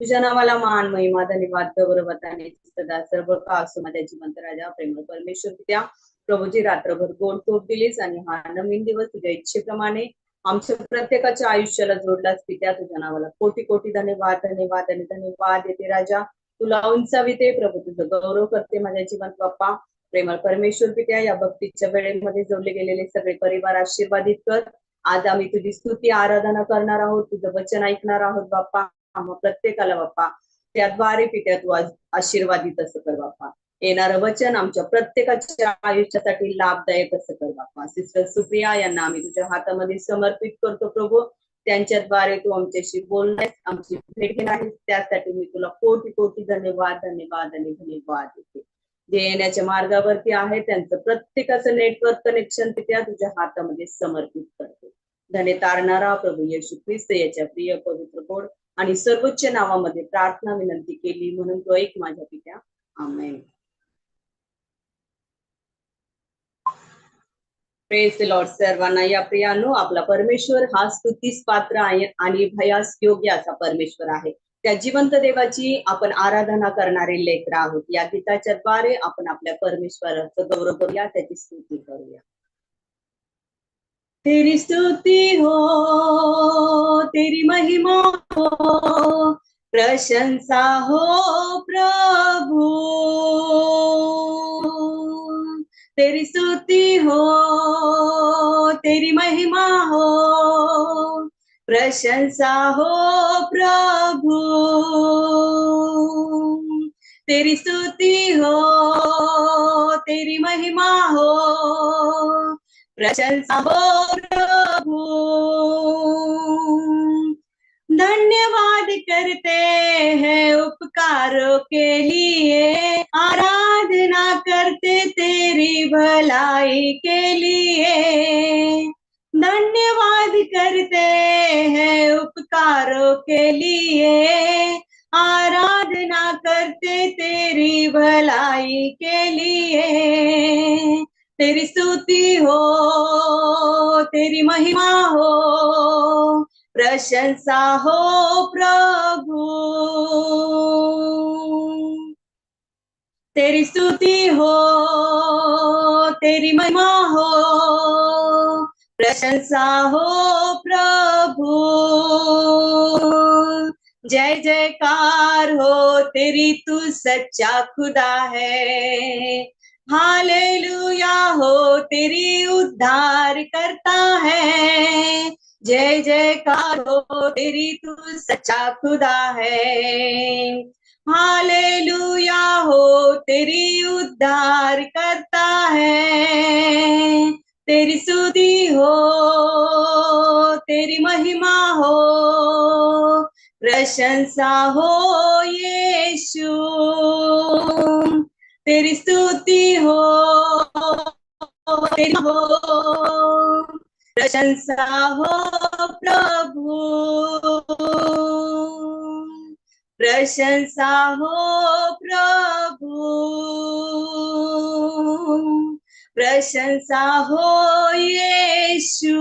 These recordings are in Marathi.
तुझ्या नावाला मान महिमा धन्यवाद गौरवता सदा सर्व का असो माझ्या जिवंत राजा प्रेमळ परमेश्वर पित्या प्रभूजी रात्रभर गोड तोड दिलीस आणि हा नवीन दिवस तुझ्या इच्छेप्रमाणे आमच्या प्रत्येकाच्या आयुष्याला जोडलास पित्या तुझ्या नावाला कोटी कोटी धन्यवाद धन्यवाद आणि धन्यवाद येते राजा तुला उंचाविते प्रभू तुझं गौरव करते माझ्या जिवंत बाप्पा प्रेमळ परमेश्वर पित्या या भक्तीच्या वेळेमध्ये जोडले गेलेले सगळे परिवार आशीर्वादित कर आज आम्ही तुझी स्तुती आराधना करणार आहोत तुझं वचन ऐकणार आहोत बाप्पा आम्हा प्रत्येकाला बाप्पा त्याद्वारे पित्या तू आशीर्वादित असं कर बाप्पा येणारं वचन आमच्या प्रत्येकाच्या आयुष्यासाठी लाभदायक असं कर बाप्पा सिस्टर सुप्रिया यांना आम्ही तुझ्या हातामध्ये समर्पित करतो प्रभू त्यांच्याद्वारे तू आमच्याशी बोलण्यास आमची भेट घेणार आहेस त्यासाठी मी तुला कोटी कोटी धन्यवाद धन्यवाद आणि धन्यवाद देते जे येण्याच्या मार्गावरती आहे त्यांचं प्रत्येकाचं नेटवर्क कनेक्शन त्या तुझ्या हातामध्ये समर्पित करते धन्य तारणारा प्रभू येशू ख्रिस्त याच्या प्रिय पवित्र गोड आणि सर्वोच्च नावामध्ये प्रार्थना विनंती केली म्हणून तो एक माझ्या पित्या आमेन. प्रेज द लॉर्ड सर्वांना या प्रियानो आपला परमेश्वर हा स्तुतीस पात्र आहे आणि भयास योग्य असा परमेश्वर आहे त्या जिवंत देवाची आपण आराधना करणारे लेकर आहोत या गीताच्या द्वारे आपण आपल्या परमेश्वराचं गौरव करूया त्याची स्तुती करूया तेरी स्तुति हो तेरी महिमा हो प्रशंसा हो प्रभु तेरी स्तुति हो तेरी महिमा हो प्रशंसा हो प्रभु तेरी स्तुति हो तेरी महिमा हो प्रशंसा हो प्रभु धन्यवाद करते हैं उपकारों के लिए आराधना करते तेरी भलाई के लिए धन्यवाद करते हैं उपकारों के लिए आराधना करते तेरी भलाई के लिए तेरी स्तुति हो तेरी महिमा हो प्रशंसा हो प्रभु तेरी स्तुति हो तेरी महिमा हो प्रशंसा हो प्रभु जय जयकार हो तेरी तू सच्चा खुदा है हालेलुया हो तेरी उद्धार करता है जय जयकार हो तेरी तू सच्चा खुदा है हालेलुया हो तेरी उद्धार करता है तेरी स्तुति हो तेरी महिमा हो प्रशंसा हो यीशु तेरी स्तुति हो तेरी हो प्रशंसा हो प्रभु प्रशंसा हो प्रभु प्रशंसा हो येशू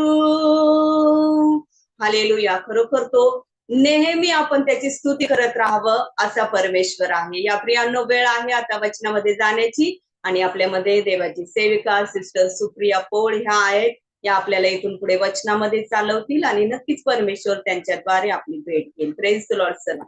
हालेलुया खरोखर तो नेहमी आपण त्याची स्तुती करत राहावं असा परमेश्वर आहे या प्रियांनो वेळ आहे आता वचनामध्ये जाण्याची आणि आपल्यामध्ये देवाची सेविका सिस्टर सुप्रिया पोळ ह्या आहेत या आपल्याला इथून पुढे वचनामध्ये चालवतील आणि नक्कीच परमेश्वर त्यांच्याद्वारे आपली भेट घेईल प्रेज द लॉर्ड चला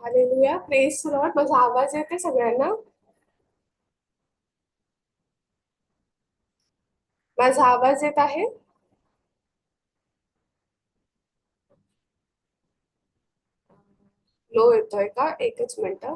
हालेलुया प्रेज द लॉर्ड माझा आवाज येते सगळ्यांना माझा आवाज येत आहे लो येतोय का? एकच मिनिट.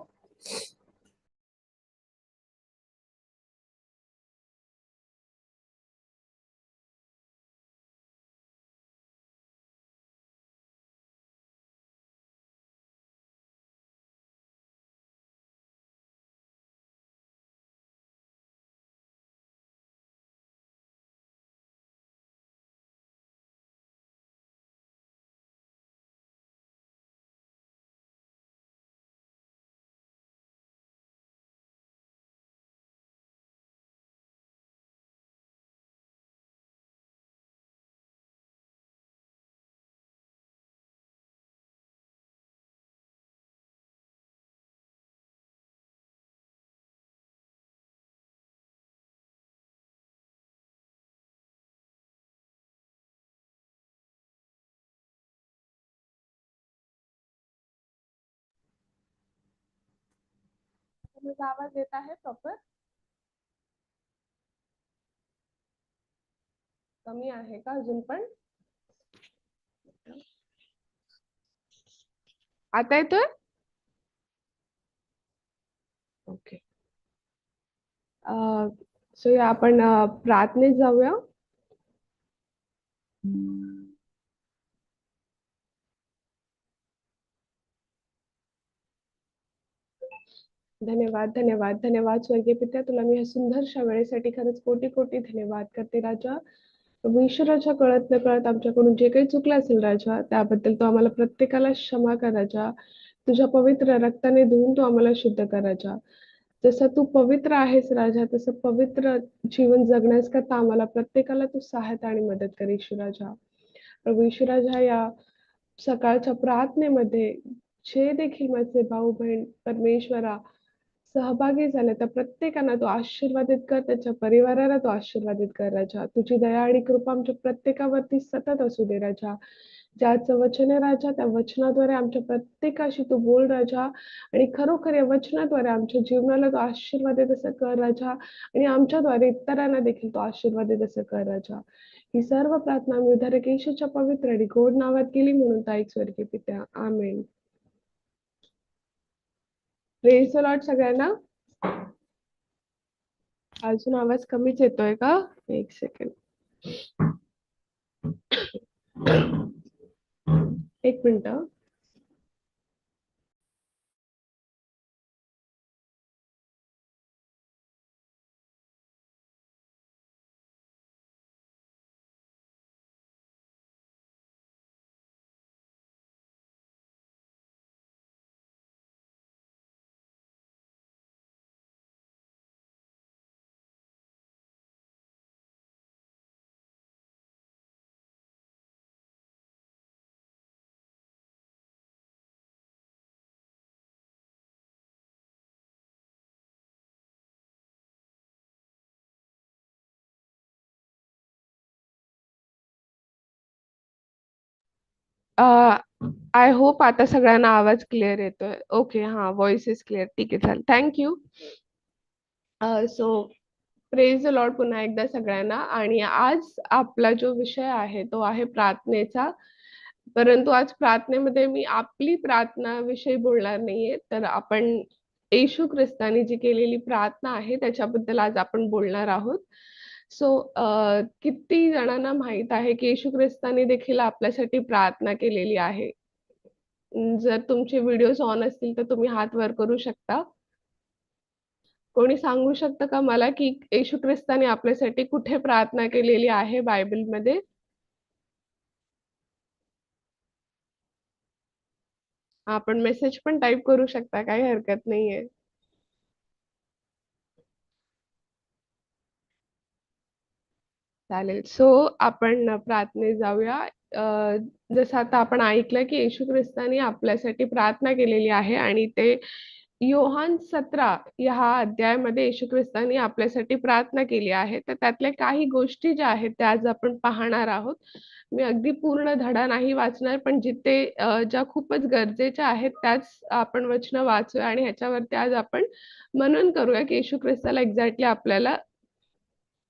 माझा आवाज येत आहे प्रॉपर? कमी आहे का अजून पण? आता येतोय? ओके. सो या आपण प्रार्थनेत जाऊया. धन्यवाद धन्यवाद धन्यवाद स्वर्गीय पित्या, तुला मी ह्या सुंदरशा वेळेसाठी खरंच कोटी कोटी धन्यवाद करते राजा. प्रभू ईश्वराच्या कळत न कळत आमच्याकडून जे काही चुकलं असेल राजा, त्याबद्दल तू आम्हाला प्रत्येकाला क्षमा कर राजा. तुझ्या पवित्र रक्ताने धुवून तू आम्हाला शुद्ध कर राजा. जसं तू पवित्र आहेस राजा, तसं पवित्र जीवन जगण्यास करता आम्हाला प्रत्येकाला तू सहायता आणि मदत कर ईश्वराजा. प्रभू ईश्वराजा, या सकाळच्या प्रार्थनेमध्ये जे देखील माझे भाऊ बहीण परमेश्वरा सहभागी झाले, त्या प्रत्येकांना तू आशीर्वादित कर, त्याच्या परिवाराला तू आशीर्वादित कर राजा. तुझी दया आणि कृपा आमच्या प्रत्येकावरती सतत असू दे राजा. ज्याचं वचन आहे राजा, त्या वचनाद्वारे आमच्या प्रत्येकाशी तू बोल राजा, आणि खरोखर या वचनाद्वारे आमच्या जीवनाला तू आशीर्वादित असं कर राजा, आणि आमच्याद्वारे इतरांना देखील तू आशीर्वादित असं कर राजा. ही सर्व प्रार्थना आम्ही उद्धारक येशूच्या पवित्र आणि गोड नावात केली म्हणून ताईक स्वर्गीय पित्या, आमेन. प्रेज द लॉर्ड सगळ्यांना. अजून आवाज कमीच येतोय का? एक सेकंड, एक मिनिट. आय होप आता सगळ्यांना आवाज क्लिअर येतोय. ओके, हा, व्हॉइस इज क्लिअर. ठीक आहे, चालेल, thank you. So praise the Lord पुन्हा एकदा सगळ्यांना. आणि आज आपला जो विषय आहे तो आहे प्रार्थनेचा. परंतु आज प्रार्थनेमध्ये मी आपली प्रार्थना विषयी बोलणार नाहीये, तर आपण येशू ख्रिस्तानी जी केलेली प्रार्थना आहे त्याच्याबद्दल आज आपण बोलणार आहोत. सो किती जणांना माहित आहे की येशू ख्रिस्तानी देखील आपल्यासाठी प्रार्थना केलेली आहे? जर तुमचे व्हिडिओज ऑन असतील तर तुम्ही हात वर करू शकता. कोणी सांगू शकतं का मला की येशू ख्रिस्ताने आपल्यासाठी कुठे प्रार्थना केलेली आहे बायबलमध्ये? आपण मेसेज पण टाइप करू शकता, काही हरकत नाहीये. चालेल. सो आपण प्रार्थनेत जाऊया. जसं आता आपण ऐकलं की येशू ख्रिस्तानी आपल्यासाठी प्रार्थना केलेली आहे, आणि ते योहान 17 ह्या अध्यायामध्ये येशू ख्रिस्तानी आपल्यासाठी प्रार्थना केली आहे. तर त्यातल्या काही गोष्टी ज्या आहेत त्या आज आपण पाहणार आहोत. मी अगदी पूर्ण धडा नाही वाचणार, पण जिथे ज्या खूपच गरजेच्या आहेत त्याच आपण वचनं वाचूया, आणि ह्याच्यावरती आज आपण मनन करूया की येशू ख्रिस्ताला एक्झॅक्टली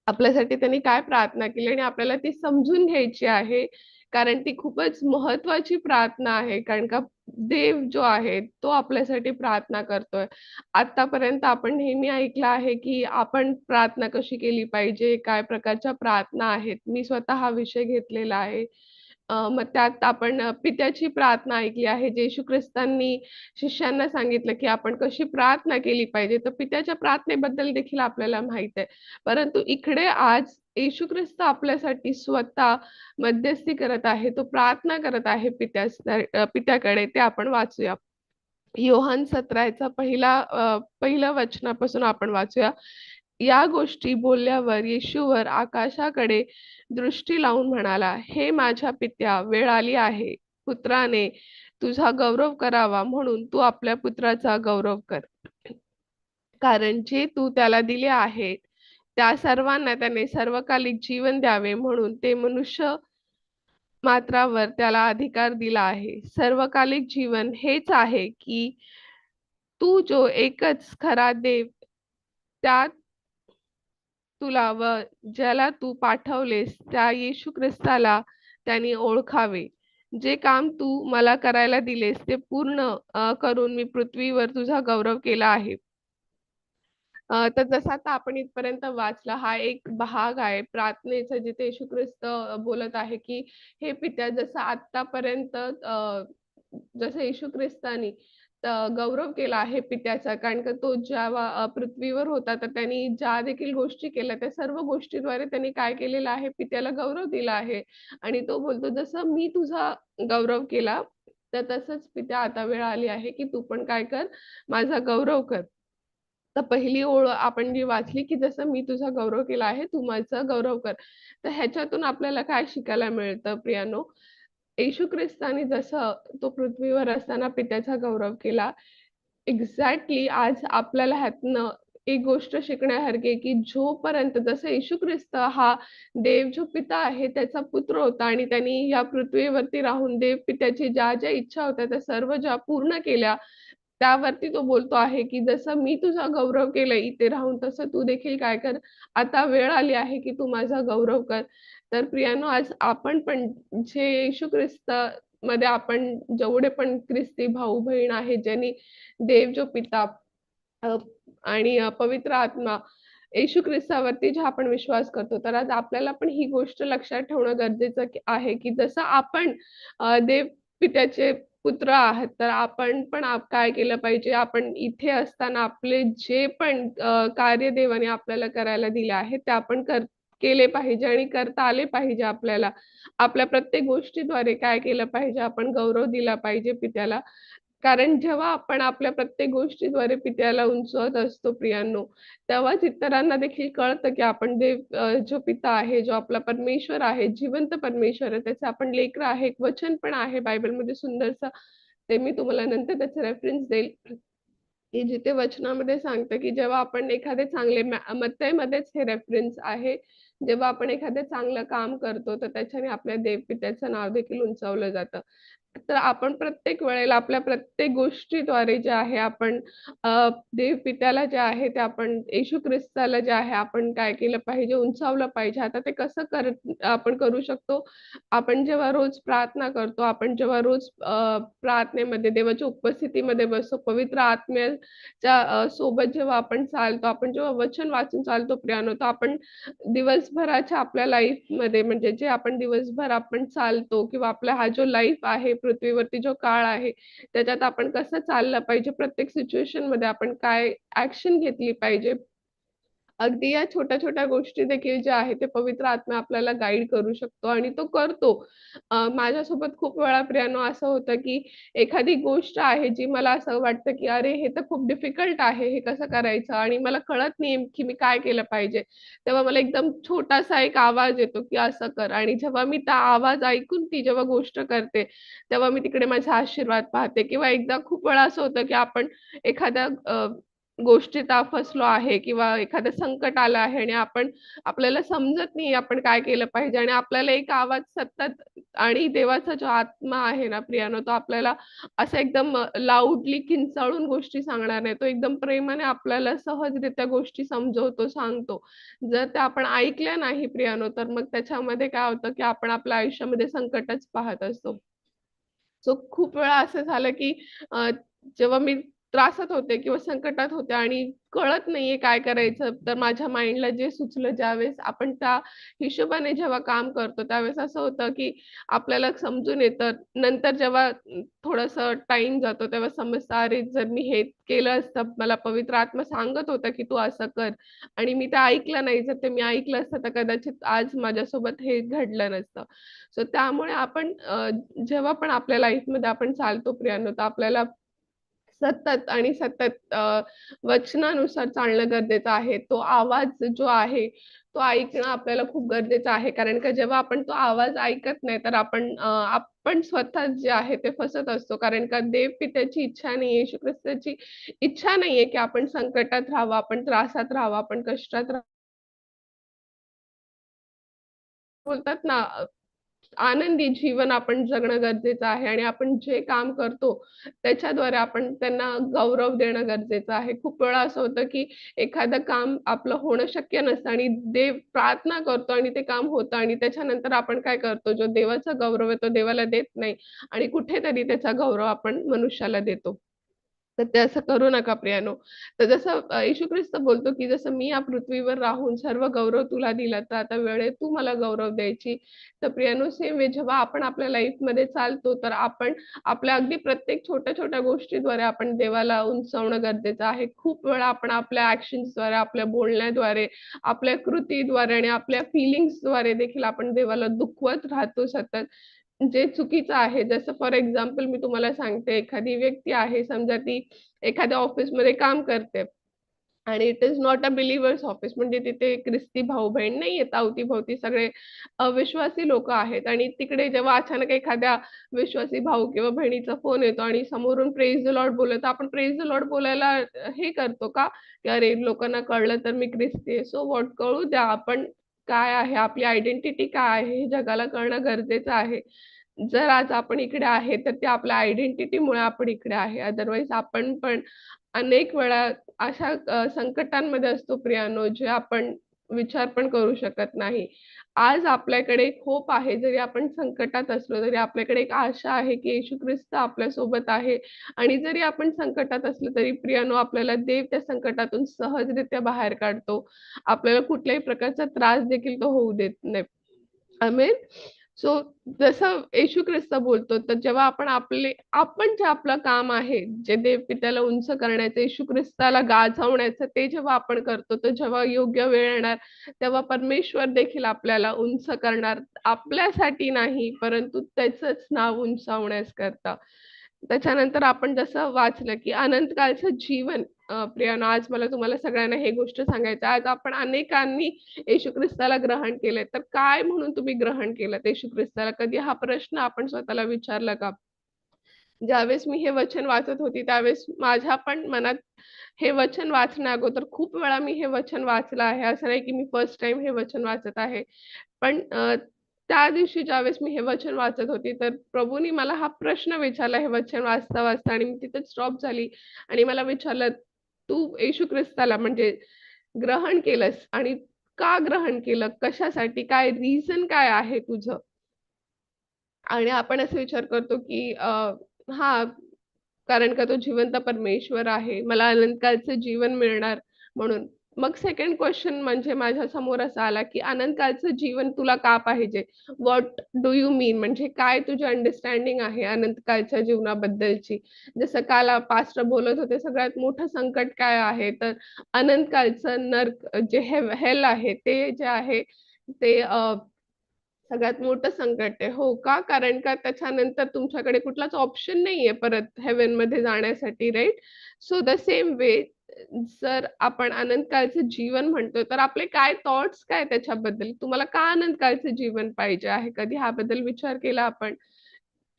आपल्यासाठी त्यांनी काय प्रार्थना केली, आणि आपल्याला ती समजून घ्यायची आहे कारण ती खूपच महत्वाची प्रार्थना आहे. कारण का देव जो आहे तो आपल्यासाठी प्रार्थना करतोय. आतापर्यंत आपण नेहमी ऐकलं आहे, की आपण प्रार्थना कशी केली पाहिजे, काय प्रकारच्या प्रार्थना आहेत. मी स्वतः हा विषय घेतलेला आहे. मग त्यात आपण पित्याची प्रार्थना ऐकली आहे. जे येशू ख्रिस्तांनी शिष्यांना सांगितलं, की आपण कशी प्रार्थना केली पाहिजे. तर पित्याच्या प्रार्थनेबद्दल देखील आपल्याला माहित आहे. परंतु इकडे आज येशू ख्रिस्त आपल्यासाठी स्वतः मध्यस्थी करत आहे. तो प्रार्थना करत आहे पित्याकडे. ते आपण वाचूया. योहान 17 पहिल्या वचनापासून आपण वाचूया. या गोष्टी बोलल्यावर येशूवर आकाशाकडे दृष्टी लावून म्हणाला, हे माझ्या पित्या, वेळ आली आहे. पुत्राने तुझा गौरव करावा म्हणून तू आपल्या पुत्राचा गौरव कर. कारण जे तू त्याला दिले आहे त्या सर्वांना त्याने सर्वकालिक जीवन द्यावे म्हणून ते मनुष्य मात्रावर त्याला अधिकार दिला आहे. सर्वकालिक जीवन हेच आहे की तू जो एकच खरा देव त्या तुला व ज्याला तू पाठवलेस त्या येशू ख्रिस्ताला त्यांनी ओळखावे. जे काम तू मला करायला दिलेस ते पूर्ण करून मी पृथ्वीवर तुझा गौरव केला आहे. तर जसं आता आपण इथपर्यंत वाचला हा एक भाग आहे प्रार्थनेचा जिथे येशू ख्रिस्त बोलत आहे की हे पित्या जसं आतापर्यंत जसं येशू ख्रिस्तानी गौरव केला आहे पित्याचा कारण का तो जेव्हा पृथ्वीवर होता तर त्यांनी ज्या देखील गोष्टी केल्या त्या सर्व गोष्टीद्वारे त्यांनी काय केलेलं आहे पित्याला गौरव दिला आहे आणि तो बोलतो जसं मी तुझा गौरव केला तर तसंच पित्या आता वेळ आली आहे की तू पण काय कर माझा गौरव कर. तर पहिली ओळ आपण जी वाचली की जसं मी तुझा गौरव केला आहे तू माझा गौरव कर. तर ह्याच्यातून आपल्याला काय शिकायला मिळतं प्रियानो, येशू ख्रिस्ताने जसं तो पृथ्वीवर असताना पित्याचा गौरव केला एक्झॅक्टली आज आपल्याला ह्यातनं एक गोष्ट शिकण्यासारखी आहे की जोपर्यंत जसं येशू ख्रिस्त हा देव जो पिता आहे त्याचा पुत्र होता आणि त्यांनी या पृथ्वीवरती राहून देव पित्याची ज्या ज्या इच्छा होत्या त्या सर्व ज्या पूर्ण केल्या त्यावरती तो बोलतो आहे की जसं मी तुझा गौरव केलं इथे राहून तसं तू देखील काय कर आता वेळ आली आहे की तू माझा गौरव कर. तर प्रियानो आज आपण पण जे येशू ख्रिस्त मध्ये आपण जेवढे पण ख्रिस्ती भाऊ बहीण आहेत ज्यांनी देव जो पिता आणि पवित्र आत्मा येशू ख्रिस्तावरती जे आपण विश्वास करतो तर आज आपल्याला पण ही गोष्ट लक्षात ठेवणं गरजेचं आहे की जसं आपण देव पित्याचे पुत्र आहात तर आपण पण काय केलं पाहिजे आपण इथे असताना आपले जे पण कार्य देवाने आपल्याला करायला दिले आहे ते आपण केले पाहिजे आणि करता आले पाहिजे. आपल्याला आपल्या प्रत्येक गोष्टीद्वारे काय केलं पाहिजे आपण गौरव दिला पाहिजे पित्याला. कारण जेव्हा आपण आपल्या प्रत्येक गोष्टीद्वारे पित्याला उंचवत असतो प्रियांनो तेव्हाच इतरांना देखील कळतं की आपण देव जो पिता आहे जो आपला परमेश्वर आहे जिवंत परमेश्वर आहे त्याचे आपण लेकरं आहे. एक वचन पण आहे बायबलमध्ये सुंदरसा ते मी तुम्हाला नंतर त्याचा रेफरन्स देईल की जिथे वचनामध्ये सांगतं की जेव्हा आपण एखादे चांगले मत्तईमध्येच हे रेफरन्स आहे जेव्हा आपण एखादं चांगलं काम करतो तर त्याच्याने आपल्या देवपित्याचं नाव देखील उंचावलं जातं. तर आपण प्रत्येक वेळेला आपल्या प्रत्येक गोष्टीद्वारे जे आहे आपण देवपित्याला जे आहे ते आपण येशू ख्रिस्ताला जे आहे आपण काय केलं पाहिजे उंचावलं पाहिजे. आता ते कसं आपण करू शकतो आपण जेव्हा रोज प्रार्थना करतो आपण जेव्हा रोज प्रार्थनेमध्ये देवाच्या उपस्थितीमध्ये बसतो पवित्र आत्म्याच्या सोबत जेव्हा आपण चालतो आपण जेव्हा वचन वाचून चालतो प्रियानो तर आपण दिवसभराच्या आपल्या लाईफ मध्ये म्हणजे जे आपण दिवसभर आपण चालतो किंवा आपला हा जो लाईफ आहे पृथ्वीवरती जो काळ आहे त्याच्यात आपण कसं चाललं पाहिजे प्रत्येक सिच्युएशन मध्ये आपण काय ऍक्शन घेतली पाहिजे अगदी या छोट्या छोट्या गोष्टी देखील ज्या आहेत ते पवित्र आत्मा आपल्याला गाईड करू शकतो आणि तो करतो. माझ्यासोबत खूप वेळा प्रियानो असं होतं की एखादी गोष्ट आहे जी मला असं वाटतं की अरे हे तर खूप डिफिकल्ट आहे हे कसं करायचं आणि मला कळत नाही की मी काय केलं पाहिजे तेव्हा मला एकदम छोटासा एक आवाज येतो की असं कर आणि जेव्हा मी त्या आवाज ऐकून ती जेव्हा गोष्ट करते तेव्हा मी तिकडे माझा आशीर्वाद पाहते. किंवा एकदा खूप वेळा असं होतं की आपण एखाद्या गोष्टीत फसलो आहे किंवा एखादं संकट आलं आहे आणि आपल्याला समजत नाही आपण काय केलं पाहिजे आणि आपल्याला एक आवाज सतत आणि देवाचा जो आत्मा आहे ना प्रियानो, तो आपल्याला असं एकदम लाऊडली किंचाळून गोष्टी सांगणार नाही. तो एकदम प्रेमाने आपल्याला सहजरित्या गोष्टी समजवतो, सांगतो. जर त्या आपण ऐकल्या नाही प्रियानो, तर मग त्याच्यामध्ये काय होतं की आपण आपल्या आयुष्यामध्ये संकटच पाहत असतो. सो खूप वेळा असं झालं की अ, जेव्हा मी त्रासात होते किंवा संकटात होते आणि कळत नाहीये काय करायचं, तर माझ्या माइंडला जे सुचलं ज्यावेळेस आपण त्या हिशोबाने जेव्हा काम करतो, त्यावेळेस असं होतं की आपल्याला समजून येतं. नंतर जेव्हा थोडंसं टाईम जातो, तेव्हा समजतं, अरे जर मी हे केलं असतं, मला पवित्र आत्मा सांगत होता की तू असं कर आणि मी ते ऐकलं नाही. जर ते मी ऐकलं असतं, तर कदाचित आज माझ्यासोबत हे घडलं नसतं. सो त्यामुळे आपण जेव्हा पण आपल्या लाईफमध्ये आपण चालतो प्रियानो, तर आपल्याला सतत आणि सतत वचनानुसार चालणं गरजेचं आहे. तो आवाज जो आहे, तो ऐकणं आपल्याला खूप गरजेचं आहे. कारण का जेव्हा आपण तो आवाज ऐकत नाही, तर आपण स्वतः जे आहे ते फसत असतो. कारण का देव पित्याची इच्छा नाहीये, येशू ख्रिस्ताची इच्छा नाहीये, की आपण संकटात राहावं, आपण त्रासात राहावं, आपण कष्टात बोलतात ना, आनंदी जीवन आपण जगणं गरजेचं आहे आणि आपण जे काम करतो त्याच्याद्वारे आपण त्यांना गौरव देणं गरजेचं आहे. खूप वेळा असं होतं, की एखादं काम आपलं होणं शक्य नसतं आणि देव प्रार्थना करतो आणि ते काम होतं आणि त्याच्यानंतर आपण काय करतो, जो देवाचा गौरव आहे तो देवाला देत नाही आणि कुठेतरी त्याचा गौरव आपण मनुष्याला देतो. तर ते असं करू नका प्रियानो. तर जसं येशू ख्रिस्त बोलतो, की जसं मी या पृथ्वीवर राहून सर्व गौरव तुला दिला, तर आता वेळ आहे तू मला गौरव द्यायची. तर प्रियानो सेम वे जेव्हा आपण आपल्या लाईफमध्ये चालतो, तर आपण आपल्या अगदी प्रत्येक छोट्या-छोट्या गोष्टीद्वारे आपण देवाला उंचावणं गरजेचं आहे. खूप वेळा आपण आपल्या ॲक्शन्सद्वारे, आपल्या बोलण्याद्वारे, आपल्या कृतीद्वारे आणि आपल्या फीलिंग्सद्वारे देखील आपण देवाला दुखवत राहतो सतत. जे चुकीचं आहे. जसं फॉर एक्झाम्पल मी तुम्हाला सांगते, एखादी व्यक्ती आहे समजा ती एखाद्या ऑफिसमध्ये काम करते आणि it is not a believers office म्हणजे तिथे ख्रिस्ती भाऊ-बहीण नाहीयेत, अवती-भोवती सगळे अविश्वासी लोकं आहेत आणि तिकडे जेव्हा अचानक एखाद्या विश्वासी भाऊ किंवा बहिणीचा फोन येतो आणि समोरून प्रेज द लॉर्ड बोलत आपण प्रेज द लॉर्ड बोलायला हे करतो का? की अरे लोकांना कळलं तर मी ख्रिस्ती आहे. सो व्हॉट कळू द्या. आपण काय आहे, आपली आयडेंटिटी काय आहे, हे जगाला कळणं गरजेचं आहे. जर आज आपण इकडे आहे, तर ते आपल्या आयडेंटिटीमुळे आपण इकडे आहे. अदरवाईज आपण पण अनेक वेळा अशा संकटांमध्ये असतो प्रियानो, जे आपण विचार पण करू शकत नाही. आज आपल्याकडे एक होप आहे, जरी आपण संकटात असलो, तरी आपल्याकडे एक आशा आहे, की येशू ख्रिस्त आपल्यासोबत आहे आणि जरी आपण संकटात असलो, तरी प्रियानो आपल्याला देव त्या संकटातून सहजरित्या बाहेर काढतो. आपल्याला कुठल्याही प्रकारचा त्रास देखील तो होऊ देत नाही. आमेन. सो जसं येशू ख्रिस्त बोलतो, तर जेव्हा आपण जे आपलं काम आहे, जे देव पित्याला उंच करण्याचं, येशू ख्रिस्ताला गाजवण्याचं, ते जेव्हा आपण करतो, तर जेव्हा योग्य वेळ येणार, तेव्हा परमेश्वर देखील आपल्याला उंच करणार. आपल्यासाठी नाही, परंतु त्याचंच नाव उंचावण्यास करता. त्याच्यानंतर आपण जसं वाचलं, की अनंतकाळचं जीवन प्रियानो, आज मला तुम्हाला सगळ्यांना हे गोष्ट सांगायचं आहे. आज आपण अनेकांनी येशू ख्रिस्ताला ग्रहण केलंय. तर काय म्हणून तुम्ही ग्रहण केलंत येशू ख्रिस्ताला? कधी हा प्रश्न आपण स्वतःला विचारला का? ज्यावेळेस मी हे वचन वाचत होती, त्यावेळेस माझ्या पण मनात हे वचन वाचण्या अगोदर खूप वेळा मी हे वचन वाचलं आहे. असं नाही की मी फर्स्ट टाईम हे वचन वाचत आहे. पण त्या दिवशी ज्यावेळेस मी हे वचन वाचत होती, तर प्रभूनी मला हा प्रश्न विचारला हे वचन वाचता-वाचता आणि मी तिथेच स्टॉप झाली आणि मला विचारलं, "तू येशू ख्रिस्ताला म्हणजे ग्रहण केलंस आणि का ग्रहण केलं? कशासाठी? काय रिझन काय आहे तुझं?" आणि आपण असा विचार करतो, की हां, कारण का तो जिवंत परमेश्वर आहे. मला अनंतकाळचं जीवन मिळणार म्हणून. मग सेकंड क्वेशन म्हणजे माझ्यासमोर असा आला, की अनंतकाळचं जीवन तुला का पाहिजे? व्हॉट डू यू मीन? म्हणजे काय तुझी अंडरस्टँडिंग आहे अनंतकाळच्या जीवनाबद्दलची? जसं काल पास्टर बोलत होते, सगळ्यात मोठं संकट काय आहे? तर अनंतकाळचं नर्क जे हेल आहे, ते जे आहे ते सगळ्यात मोठं संकट आहे. हो का? कारण का त्याच्यानंतर तुमच्याकडे कुठलाच ऑप्शन नाहीये परत हेavenमध्ये जाण्यासाठी, right? So the same way जर आपण अनंतकाळचं जीवन म्हणतोय, तर आपले काय थॉट्स काय त्याच्याबद्दल? तुम्हाला का अनंतकाळचं जीवन पाहिजे आहे? कधी ह्याबद्दल विचार केला आपण?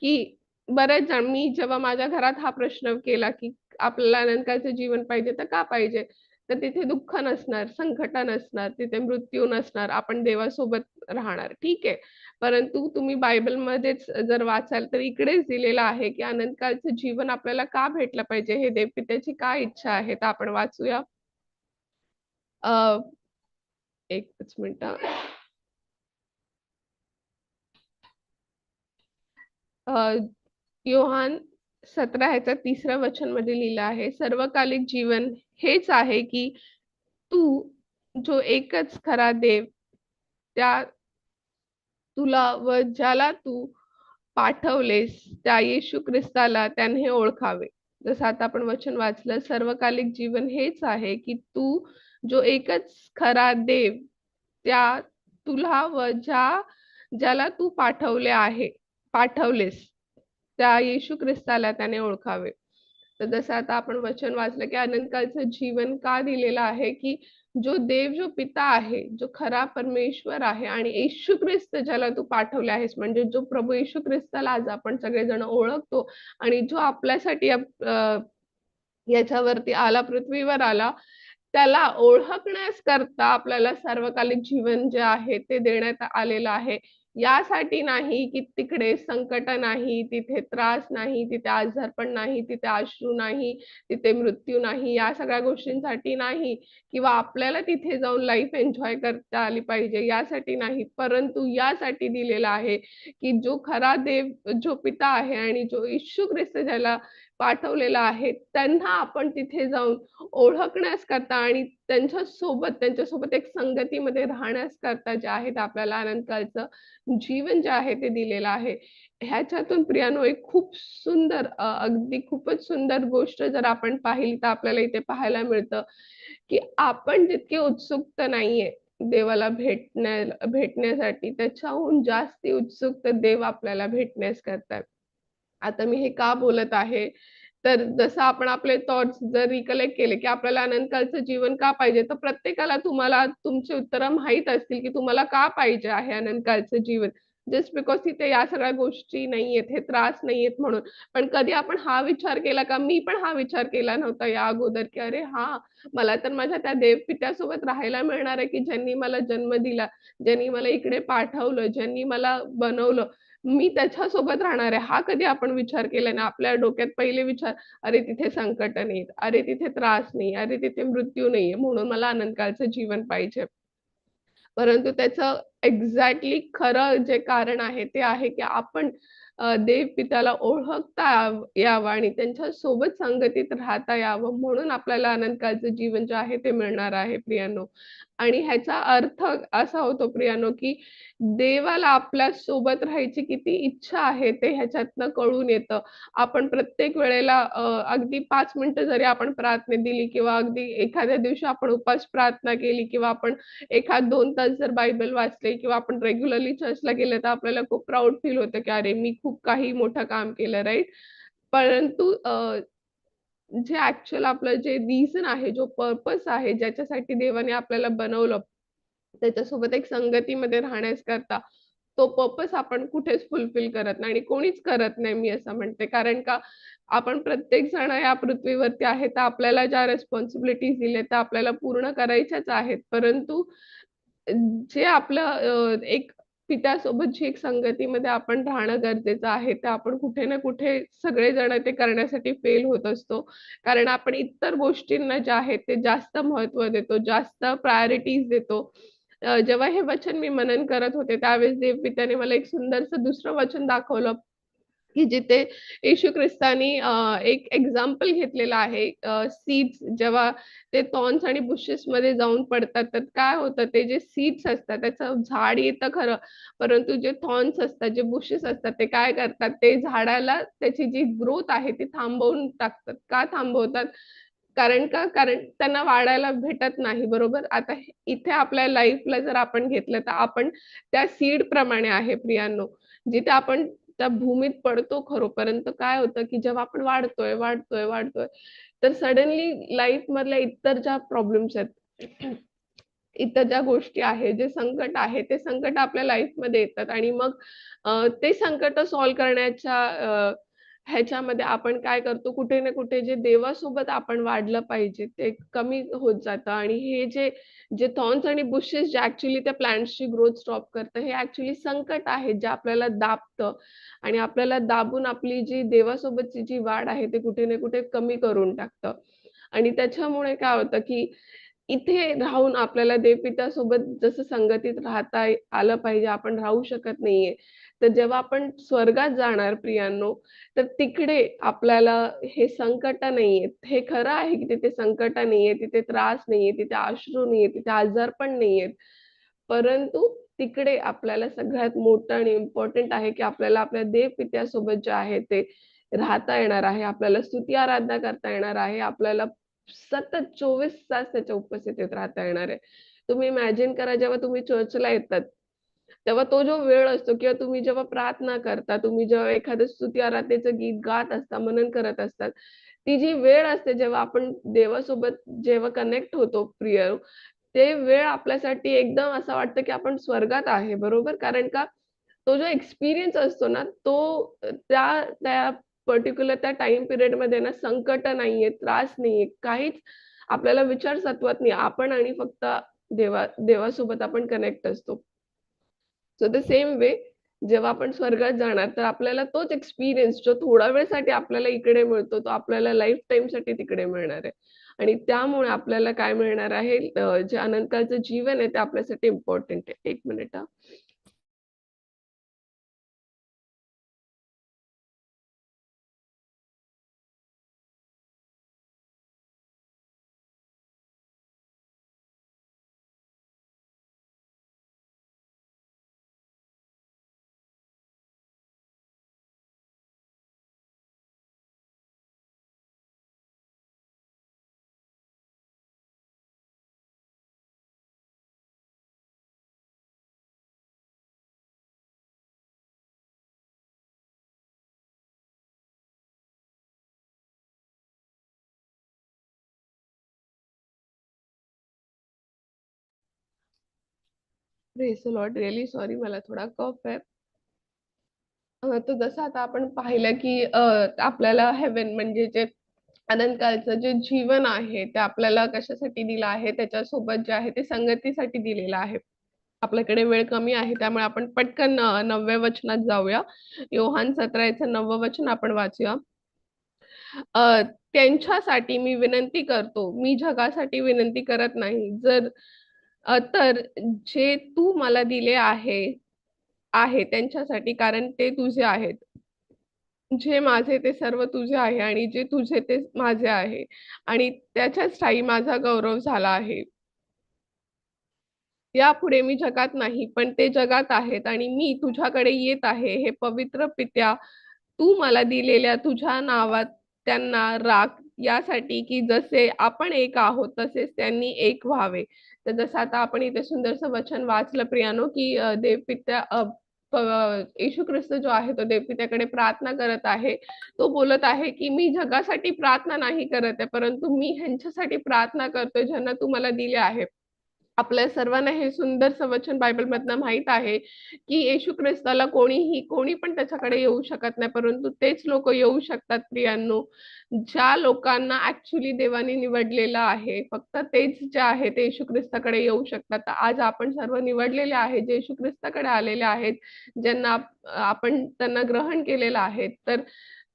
की बरेच जण मी जेव्हा माझ्या घरात हा प्रश्न केला, की आपल्याला आनंदकाळचं जीवन पाहिजे तर का पाहिजे? तर तिथे दुःख नसणार, संकट नसणार, तिथे मृत्यू नसणार, आपण देवासोबत राहणार. ठीक आहे. परंतु तुम्ही बायबलमध्येच जर वाचाल तर इकडेच दिलेलं आहे की अनंतकाळचं जीवन आपल्याला का भेटलं पाहिजे, हे देवपित्याची काय इच्छा आहे, तर आपण वाचूया. एकच मिनिट. योहान 17 ह्याच्या 3 वचन मध्ये लिहिलं आहे, सर्वकालिक जीवन हेच आहे की तू जो एकच खरा देव त्या तुला व ज्याला तू पाठवलेस त्या येशू ख्रिस्ताला त्याने ओळखावे. जसं आता आपण वचन वाचलं, सर्वकालिक जीवन हेच आहे की तू जो एकच खरा देव त्या तुला व ज्याला तू पाठवलेस त्या येशू ख्रिस्ताला त्याने ओळखावे. तर जसं आता आपण वचन वाचलं की अनंतकाळचं जीवन का दिलेलं आहे की जो पिता आहे, जो खरा परमेश्वर आहे आणि येशू ख्रिस्त ज्याला तू पाठवले आहेस, म्हणजे जो प्रभू येशू ख्रिस्ताला आज आपण सगळेजण ओळखतो आणि जो आपल्यासाठी याच्यावरती आला, पृथ्वीवर आला, त्याला ओळखण्यास करता आपल्याला सार्वकालिक जीवन जे आहे ते देण्यात आलेलं आहे. यासाठी नाही की तिकडे संकट नाही, तिथे त्रास नाही, तिथे आजारपण नाही, तिथे अश्रू नाही, तिथे मृत्यू नाही, या सगळ्या गोष्टींसाठी नाही, किंवा आपल्याला तिथे जाऊन लाईफ एन्जॉय करता आली पाहिजे यासाठी नाही, परंतु यासाठी दिलेला आहे की जो खरा देव, जो पिता आहे आणि जो येशू ख्रिस्त ज्याला पाठवलेला आहे, त्यांना आपण तिथे जाऊन ओळखण्यास करता आणि त्यांच्यासोबत एक संगतीमध्ये राहण्यास करता जे आहे ते आपल्याला आनंदकाळचं जीवन जे आहे ते दिलेलं आहे. ह्याच्यातून प्रियानो एक खूप सुंदर अगदी खूपच सुंदर गोष्ट जर आपण पाहिली तर आपल्याला इथे पाहायला मिळतं की आपण जितके उत्सुक नाहीये देवाला भेटण्यासाठी, त्याच्याहून जास्ती उत्सुक देव आपल्याला भेटण्यास करतात. आता मी हे का बोलत आहे, तर जसं आपण आपले थॉट्स जर रिकलेक्ट केले की आपल्याला अनंतकाळचं जीवन का पाहिजे, तर प्रत्येकाला तुम्हाला तुमची उत्तरं माहित असतील की तुम्हाला का पाहिजे आहे अनंतकाळचं जीवन. जस्ट बिकॉज तिथे या सगळ्या गोष्टी नाहीयेत, हे त्रास नाहीयेत म्हणून. पण कधी आपण हा विचार केला का? मी पण हा विचार केला नव्हता या अगोदर की अरे हां, मला तर माझ्या त्या देवपित्यासोबत राहायला मिळणार आहे की ज्यांनी मला जन्म दिला, ज्यांनी मला इकडे पाठवलं, ज्यांनी मला बनवलं. मी त्याच्यासोबत राहणार आहे. हा कधी आपण विचार केला नाही. आपल्या डोक्यात पहिले विचार, अरे तिथे संकट नाहीत, अरे तिथे त्रास नाही, अरे तिथे मृत्यू नाहीये, म्हणून मला आनंदकाळचं जीवन पाहिजे. परंतु त्याचं एक्झॅक्टली खरं जे कारण आहे ते आहे की आपण देवपित्याला ओळखता यावं आणि त्यांच्या सोबत संगतीत राहता यावं, म्हणून आपल्याला आनंदकाळचं जीवन जे आहे ते मिळणार आहे प्रियानो. आणि ह्याचा अर्थ असा होतो प्रियानो की देवाला आपल्या सोबत राहायची किती इच्छा आहे ते ह्याच्यातनं कळून येतं. आपण प्रत्येक वेळेला अगदी 5 मिनिटं जरी आपण प्रार्थना दिली किंवा अगदी एखाद्या दिवशी आपण उपास प्रार्थना केली किंवा आपण एखाद 2 तास जर बायबल वाचले किंवा आपण रेग्युलरली चर्चला गेले, तर आपल्याला खूप प्राउड फील होतं की अरे मी खूप काही मोठं काम केलं, राइट? परंतु जे ॲक्चुअल आपलं जे रिझन आहे, जो पर्पज आहे, ज्याच्यासाठी देवाने आपल्याला बनवलं, त्याच्यासोबत एक संगतीमध्ये राहण्याकरता तो पर्पज आपण कुठेच फुलफिल करत नाही आणि कोणीच करत नाही, मी असं म्हणते. कारण का आपण प्रत्येक जण या पृथ्वीवरती आहे, तर आपल्याला ज्या रिस्पॉन्सिबिलिटीज दिल्या त्या आपल्याला पूर्ण करायच्याच आहेत. परंतु जे आपलं एक पित्यासोबत जी एक संगतीमध्ये आपण राहणं गरजेचं आहे, ते आपण कुठे ना कुठे सगळेजण ते करण्यासाठी फेल होत असतो. कारण आपण इतर गोष्टींना जे आहे ते जास्त महत्त्व देतो, जास्त प्रायोरिटीज देतो. जेव्हा हे वचन मी मनन करत होते, त्यावेळेस देवपित्याने मला एक सुंदरसं दुसरं वचन दाखवलं, की जिथे येशू ख्रिस्तानी एक एक्झाम्पल घेतलेलं आहे. सीड्स जेव्हा ते थॉर्न्स आणि बुशेसमध्ये जाऊन पडतात, तर काय होतं, ते जे सीड्स असतात त्याचं झाड येतं खरं, परंतु जे थॉर्न्स असतात, जे बुशेस असतात, ते काय करतात, ते झाडाला त्याची जी ग्रोथ आहे ती थांबवून टाकतात. का थांबवतात? कारण त्यांना वाढायला भेटत नाही, बरोबर? आता इथे आपल्या लाईफला जर आपण घेतलं, तर आपण त्या सीड प्रमाणे आहे प्रियांनो. जिथे आपण त्या भूमीत पडतो खरं, परंतु काय होतं, की जेव्हा आपण वाढतोय, तर सडनली लाईफ मधल्या इतर ज्या प्रॉब्लेम्स आहेत, इतर ज्या गोष्टी आहेत, जे संकट आहे, ते संकट आपल्या लाईफमध्ये येतात आणि मग ते संकट सॉल्व्ह करण्याच्या ह्याच्यामध्ये आपण काय करतो, कुठे ना कुठे जे देवासोबत आपण वाढलं पाहिजे ते कमी होत जातं आणि हे जे जे थॉर्न्स आणि बुशेस जे ऍक्च्युली त्या प्लांट्सची ग्रोथ स्टॉप करतं, हे ऍक्च्युली संकट आहे जे आपल्याला दाबतं आणि आपल्याला दाबून आपली जी देवासोबतची जी वाढ आहे ते कुठे ना कुठे कमी करून टाकतं. आणि त्याच्यामुळे काय होतं, की इथे राहून आपल्याला देवपित्यासोबत जसं संगतीत राहता आलं पाहिजे, आपण राहू शकत नाहीये. तर जेव्हा आपण स्वर्गात जाणार प्रियांनो, तर तिकडे आपल्याला हे संकट नाहीयेत. हे खरं आहे, की तिथे संकट नाहीये, तिथे त्रास नाहीये, तिथे अश्रू नाहीये, तिथे आजारपण नाहीयेत. परंतु तिकडे आपल्याला सगळ्यात मोठं आणि इम्पोर्टंट आहे, की आपल्याला आपल्या देवपित्यासोबत जे आहे ते राहता येणार आहे. आपल्याला स्तुती आराधना करता येणार आहे. आपल्याला सतत 24 तास त्याच्या उपस्थितीत राहता येणार आहे. तुम्ही इमॅजिन करा जेव्हा तुम्ही चर्चला येतात, तेव्हा तो जो वेळ असतो किंवा तुम्ही जेव्हा प्रार्थना करता, तुम्ही जेव्हा एखादं स्तुती आराधनेचं गीत गात असता, मनन करत असतात, ती जी वेळ असते जेव्हा आपण देवासोबत जेव्हा कनेक्ट होतो प्रिय, ते वेळ आपल्यासाठी एकदम असं वाटतं, की आपण स्वर्गात आहे, बरोबर? कारण का तो जो एक्सपिरियन्स असतो ना, तो त्या त्या पर्टिक्युलर त्या टाईम पिरियडमध्ये ना संकट नाहीये, त्रास नाहीये, काहीच आपल्याला विचार सतवत नाही. आपण आणि फक्त देवासोबत आपण कनेक्ट असतो. सो द सेम वे जेव्हा आपण स्वर्गात जाणार, तर आपल्याला तोच एक्सपिरियन्स जो थोड्या वेळसाठी आपल्याला इकडे मिळतो, तो आपल्याला लाईफ टाईमसाठी तिकडे मिळणार आहे. आणि त्यामुळे आपल्याला काय मिळणार आहे, जे अनंतकाळचं जीवन आहे, ते आपल्यासाठी इम्पोर्टंट आहे. 1 मिनिट हां. Praise the Lord. Really sorry मला थोडा कफ आहे. तर जसं आता आपण पाहिलं, की आपल्याला हेaven म्हणजे जे अनंतकाळचं जे जीवन आहे, ते आपल्याला कशासाठी दिलं आहे, त्याच्यासोबत जे आहे ते संगतीसाठी दिलेलं आहे. आपल्याकडे वेळ कमी आहे, त्यामुळे आपण पटकन 9व्या वचनात जाऊया. योहान 17 9वं वचन आपण वाचूया. त्यांच्यासाठी मी विनंती करतो, मी जगासाठी विनंती करत नाही. तर जे तू मला दिले आहे त्यांच्यासाठी, कारण ते तुझे आहेत. जे माझे ते सर्व तुझे आहे आणि जे तुझे ते माझे आहे आणि त्याच्याच ठायी माझा गौरव झाला आहे. यापुढे मी जगात नाही, पण ते जगात आहेत आणि मी तुझ्याकडे येत आहे. हे पवित्र पित्या, तू मला दिलेल्या तुझ्या नावात त्यांना राख, यासाठी की जसे आपण एक आहोत, तसेच त्यांनी एक व्हावे. तर जसं आता आपण इथे सुंदरसं वचन वाचलं प्रियानो, की देवपित्या येशू ख्रिस्त जो आहे तो देवपित्याकडे प्रार्थना करत आहे. तो बोलत आहे, की मी जगासाठी प्रार्थना नाही करत आहे, परंतु मी ह्यांच्यासाठी प्रार्थना करतोय ज्यांना तू मला दिले आहे. आपल्या सर्वांना हे सुंदरसं वचन बायबलमधनं माहीत आहे, की येशू ख्रिस्ताला कोणी पण त्याच्याकडे येऊ शकत नाही, परंतु तेच लोकं येऊ शकतात प्रियांनो, ज्या लोकांना ॲक्चुअली देवाने निवडलेलं आहे. फक्त तेच जे आहे ते येशू ख्रिस्ताकडे येऊ शकतात. तर आज आपण सर्व निवडलेले आहेत, जे येशू ख्रिस्ताकडे आलेले आहेत, ज्यांना आपण त्यांना ग्रहण केलेलं आहे. तर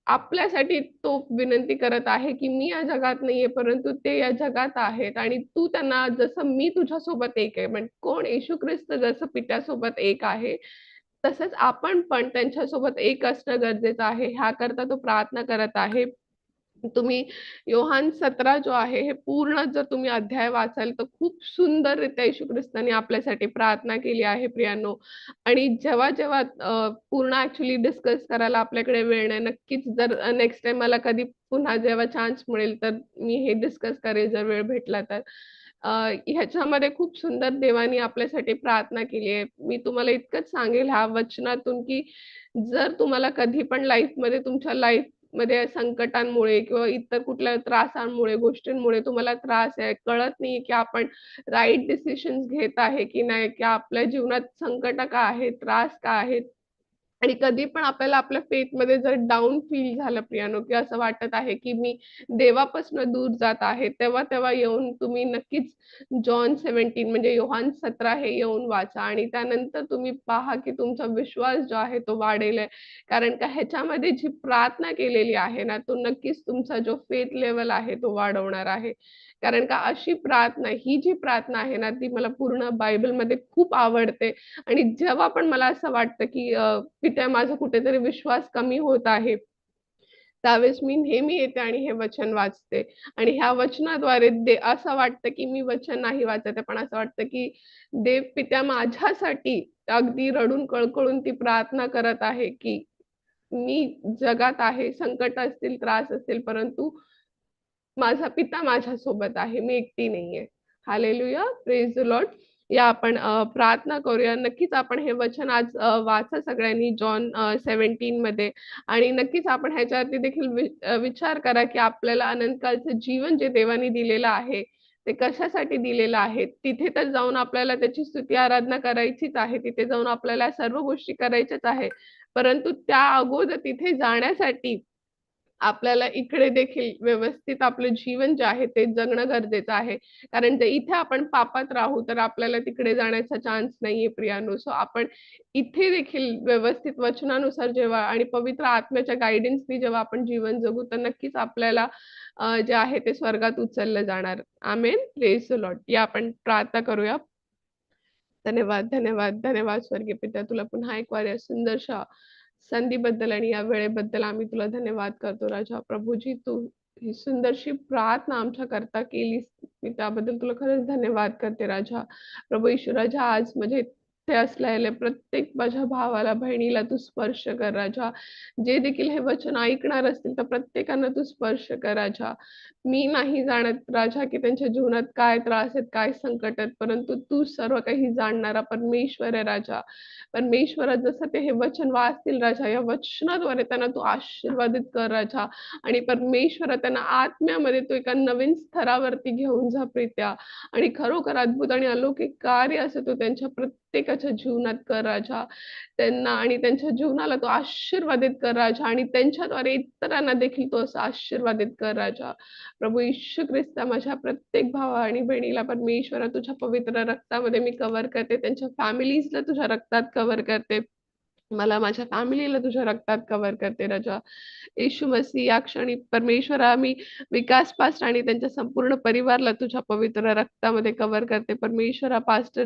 आपल्यासाठी तो विनंती करत आहे, की मी या जगात नाहीये, परंतु ते या जगात आहेत आणि तू त्यांना जसं मी तुझ्यासोबत एक आहे. म्हणजे कोण? येशू ख्रिस्त जसं पित्यासोबत एक आहे, तसंच आपण पण त्यांच्यासोबत एक असणं गरजेचं आहे. ह्याकरता तो प्रार्थना करत आहे. तुम्ही योहान 17 जो आहे, हे पूर्ण जर तुम्ही अध्याय वाचाल, तर खूप सुंदररीत्या येशू ख्रिस्ताने आपल्यासाठी प्रार्थना केली आहे प्रियांनो. आणि जेव्हा पूर्ण ॲक्चुअली डिस्कस करायला आपल्याकडे वेळ नाही. नक्कीच जर नेक्स्ट टाईम मला कधी पुन्हा जेव्हा चान्स मिळेल, तर मी हे डिस्कस करेल जर वेळ भेटला तर. अ, ह्याच्यामध्ये खूप सुंदर देवाने आपल्यासाठी प्रार्थना केली आहे. मी तुम्हाला इतकंच सांगेल ह्या वचनातून, की जर तुम्हाला कधी पण लाईफमध्ये तुमच्या लाईफमध्ये संकटांमुळे किंवा इतर कुठल्या त्रासांमुळे, गोष्टींमुळे तुम्हाला त्रास आहे, कळत नाहीये, की आपण राइट डिसिजन्स घेत आहे की नाही, की आपल्या जीवनात संकट का आहेत, त्रास का आहेत. आणि कधी पण आपल्याला आपल्या फेथ मध्ये जर डाऊन फील झालं प्रियानो, की असं वाटत आहे की मी देवापासून दूर जात आहे, तेव्हा तेव्हा येऊन तुम्ही नक्कीच जॉन 17 म्हणजे योहान 17 हे येऊन वाचा आणि त्यानंतर तुम्ही पहा की तुमचा विश्वास जो आहे तो वाढेल आहे. कारण का ह्याच्यामध्ये जी प्रार्थना केलेली आहे ना, तो नक्कीच तुमचा जो फेथ लेवल आहे तो वाढवणार आहे. कारण का अशी प्रार्थना, ही जी प्रार्थना आहे ना, ती मला पूर्ण बायबलमध्ये खूप आवडते. आणि जेव्हा पण मला असं वाटतं, की पित्या माझा कुठेतरी विश्वास कमी होत आहे, त्यावेळेस मी नेहमी येते आणि हे वचन वाचते. आणि ह्या वचनाद्वारे असं वाटतं, की मी वचन नाही वाचत आहे, पण असं वाटतं, की देव पित्या माझ्यासाठी अगदी रडून कळकळून ती प्रार्थना करत आहे, की मी जगात आहे, संकट असतील, त्रास असतील, परंतु माझा पिता माझ्यासोबत आहे. मी एकटी नाहीये. हालेलुया! Praise the Lord. या आपण प्रार्थना करूया. नक्कीच आपण हे वचन आज वाचा सगळ्यांनी जॉन 17 मध्ये आणि नक्कीच आपण ह्याच्यावरती देखील विचार करा, की आपल्याला अनंतकालचं जीवन जे देवाने दिलेलं आहे, ते कशासाठी दिलेलं आहे. तिथे तर जाऊन आपल्याला त्याची स्तुती आराधना करायचीच आहे. तिथे जाऊन आपल्याला सर्व गोष्टी करायच्याच आहे. परंतु त्या अगोदर तिथे जाण्यासाठी आपल्याला इकडे देखील व्यवस्थित आपलं जीवन जे आहे ते जगणं गरजेचं आहे. कारण जर इथे आपण पापात राहू, तर आपल्याला तिकडे जाण्याचा चान्स नाहीये प्रियानो. सो आपण इथे देखील व्यवस्थित वचनानुसार जेव्हा आणि पवित्र आत्म्याच्या गाईडन्सनी जेव्हा आपण जीवन जगू, तर नक्कीच आपल्याला जे आहे ते स्वर्गात उचललं जाणार. आमेन. Praise the Lord. या आपण प्रार्थना करूया. धन्यवाद, धन्यवाद, धन्यवाद स्वर्गीय पिता. तुला पुन्हा एक वार या सुंदरशा संधीबद्दल आणि या वेळेबद्दल आम्ही तुला धन्यवाद करतो राजा. प्रभूजी तू ही सुंदरशी प्रार्थना आमच्याकरता केलीस. मी त्याबद्दल तुला खरंच धन्यवाद करते राजा. प्रभू येशू राजा आज म्हणजे इथे असलेल्या प्रत्येक माझ्या भावाला, बहिणीला तू स्पर्श कर राजा. जे देखील हे वचन ऐकणार असतील तर प्रत्येकांना तू स्पर्श कर राजा. मी नाही जाणत राजा, की त्यांच्या जीवनात काय त्रास आहेत, काय संकट आहेत, परंतु तू सर्व काही जाणणारा परमेश्वर आहे राजा. परमेश्वरा जसं ते हे वचन वाचतील राजा, या वचनाद्वारे त्यांना तू आशीर्वादित कर राजा आणि परमेश्वरा त्यांना आत्म्यामध्ये तू एका नवीन स्तरावरती घेऊन जा प्रीत्या आणि खरोखर अद्भुत आणि अलौकिक कार्य असं तू त्यांच्या प्रत्येकाच्या जीवनात कर राजा. त्यांना आणि त्यांच्या जीवनाला तू आशीर्वादित कर राजा आणि त्यांच्याद्वारे इतरांना देखील तू असं आशीर्वादित कर राजा. प्रभू येशू ख्रिस्ता माझ्या प्रत्येक भावा आणि बहिणीला परमेश्वरा तुझ्या पवित्र रक्तामध्ये मी कव्हर करते. त्यांच्या फॅमिलीजला तुझ्या रक्तात कव्हर करते. मला माझ्या फॅमिलीला तुझ्या रक्तात कव्हर करते राजा. येशू मसीह या क्षणी परमेश्वरा मी विकास पास्ट आणि त्यांच्या संपूर्ण परिवाराला तुझ्या पवित्र रक्तामध्ये कव्हर करते. परमेश्वरा पास्टर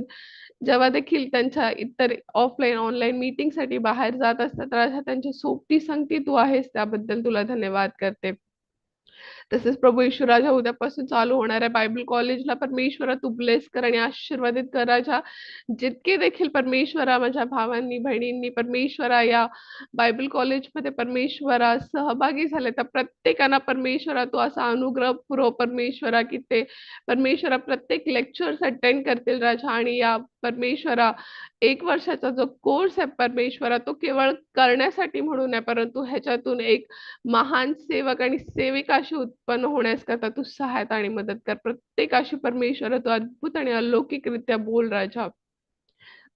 जेव्हा देखील त्यांच्या इतर ऑफलाईन, ऑनलाईन मीटिंगसाठी बाहेर जात असतात राजा, त्यांची सोबती संगती तू आहेस त्याबद्दल तुला धन्यवाद करते. तसेच प्रभू येशू राजा उद्यापासून चालू होणाऱ्या बायबल कॉलेजला परमेश्वरा तू ब्लेस कर आणि आशीर्वादित कर राजा. जितके देखील परमेश्वरा माझ्या भावांनी, बहिणींनी परमेश्वरा या बायबल कॉलेजमध्ये परमेश्वरा सहभागी झाले, तर प्रत्येकाला परमेश्वरा तू असा अनुग्रह पुरव परमेश्वरा, की ते परमेश्वरा प्रत्येक लेक्चर्स अटेंड करतील राजा आणि या परमेश्वरा 1 वर्षाचा जो कोर्स आहे परमेश्वरा, तो केवळ करण्यासाठी म्हणून नाही, परंतु ह्याच्यातून एक महान सेवक आणि सेविकाशी उत्पन्न होण्याकरता तू सहायता आणि मदत कर. प्रत्येकाशी परमेश्वरा तू अद्भुत आणि अलौकिकरित्या बोल राजा.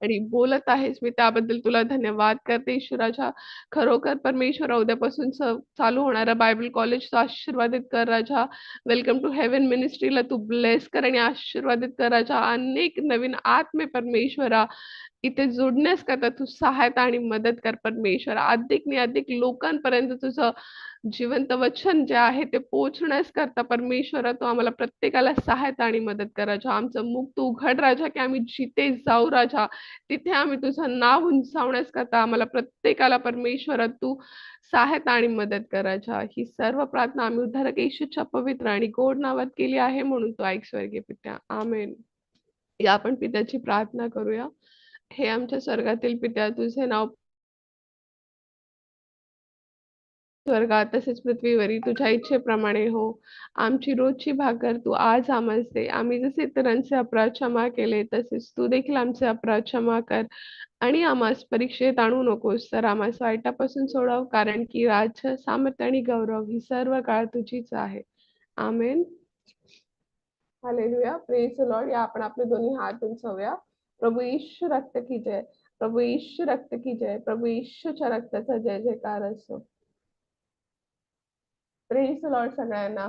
आणि बोलत आहेस मी त्याबद्दल तुला धन्यवाद करते ईश्वराच्या. खरोखर परमेश्वरा उद्यापासून चालू होणाऱ्या बायबल कॉलेजचा आशीर्वादित कर राजा. वेलकम टू हेवन मिनिस्ट्रीला तू ब्लेस कर आणि आशीर्वादित कर राजा. अनेक नवीन आत्मे परमेश्वरा इथे जोडण्यास करता तू सहायता आणि मदत कर परमेश्वरा. अधिकने अधिक लोकांपर्यंत तुझं जिवंत वचन जे आहे ते पोहोचण्यास करता परमेश्वरा तू आम्हाला प्रत्येकाला सहायता आणि मदत कर राजा. आमचं मुख तू उघड राजा, की आम्ही जिथे जाऊ राजा तिथे आम्ही तुझं नाव उंचावण्यास करता आम्हाला प्रत्येकाला परमेश्वरा तू सहायता आणि मदत कर राजा. ही सर्व प्रार्थना आम्ही उद्धारक येशूच्या पवित्र आणि गोड नावात केली आहे म्हणून तू ऐक स्वर्गीय पित्या. आमेन. या आपण पित्याची प्रार्थना करूया. हे आमच्या स्वर्गातील पित्या, तुझे नाव स्वर्गात तसेच पृथ्वीवरी तुझ्या इच्छेप्रमाणे हो. आमची रोजची भाकर तू आज आम्हास दे. आम्ही जसे इतरांचे अपराध क्षमा केले, तसेच तू देखील आमचे अपराध क्षमा कर आणि आम्हास परीक्षेत आणू नकोस, तर आम्हास वाईटापासून सोडव. कारण की राज्य, सामर्थ्य आणि गौरव ही सर्व काळ तुझीच आहे. आमेन. हालेलुया. Praise the Lord. या आपण आपले दोन्ही हात उंचावूया. प्रभू येशू रक्त की जय. प्रभू येशू रक्त की जय. प्रभू येशूच्या रक्ताचा जय जयकार असो. प्रेज लॉर्ड सगळ्यांना.